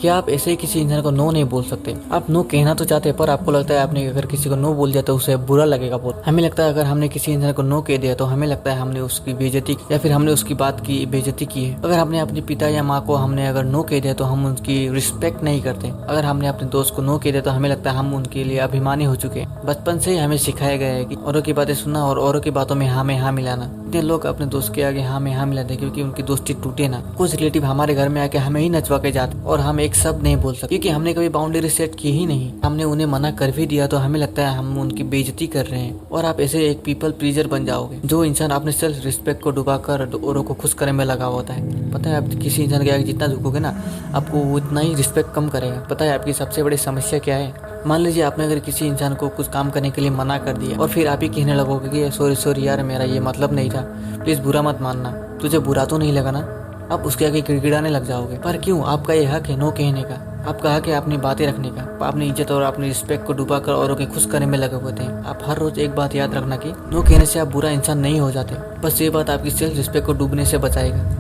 क्या आप ऐसे ही किसी इंसान को नो नहीं बोल सकते? आप नो कहना तो चाहते हैं, पर आपको लगता है आपने अगर किसी को नो बोल दिया तो उसे बुरा लगेगा बहुत। हमें लगता है अगर हमने किसी इंसान को नो कह दिया तो हमें लगता है हमने उसकी बेइज्जती या फिर हमने उसकी बात की बेइज्जती की है। अगर हमने अपने पिता या माँ को हमने अगर नो कह दिया तो हम उनकी रिस्पेक्ट नहीं करते। अगर हमने अपने दोस्त को नो कह दिया तो हमें लगता है हम उनके लिए अभिमानी हो चुके हैं। बचपन से ही हमें सिखाया गया है कि औरों की बातें सुनना और औरों की बातों में हाँ में हाँ मिलाना। इतने लोग अपने दोस्त के आगे हाँ में हाँ मिलाते क्योंकि उनकी दोस्ती टूटे ना। कुछ रिलेटिव हमारे घर में आके हमें ही नचवा के जाते और हम एक शब्द नहीं बोल सकते क्योंकि हमने कभी बाउंड्री सेट की ही नहीं। हमने उन्हें मना कर भी दिया तो हमें लगता है हम उनकी बेइज्जती कर रहे हैं। और आप ऐसे एक पीपल प्लीजर बन जाओगे। जो इंसान अपने सेल्फ रिस्पेक्ट को डुबाकर औरों को खुश करने में लगा होता है। पता है आप किसी इंसान के आगे जितना झुकोगे ना, आपको वो उतना ही रिस्पेक्ट कम करेगा। पता है आपकी सबसे बड़ी समस्या क्या है? मान लीजिए आपने अगर किसी इंसान को कुछ काम करने के लिए मना कर दिया और फिर आप ही कहने लगोगे कि सॉरी सॉरी यार, मेरा ये मतलब नहीं था, प्लीज बुरा मत मानना। तुझे बुरा तो नहीं लगा ना? आप उसके आगे गिड़गिड़ाने लग जाओगे। पर क्यों? आपका ये हक है नो कहने का। आपका हक है अपनी बातें रखने का। अपनी इज्जत और अपनी रिस्पेक्ट को डुबाकर औरों के खुश करने में लगे होते हैं। आप हर रोज एक बात याद रखना कि नो कहने से आप बुरा इंसान नहीं हो जाते। बस ये बात आपकी सेल्फ रिस्पेक्ट को डूबने से बचाएगा।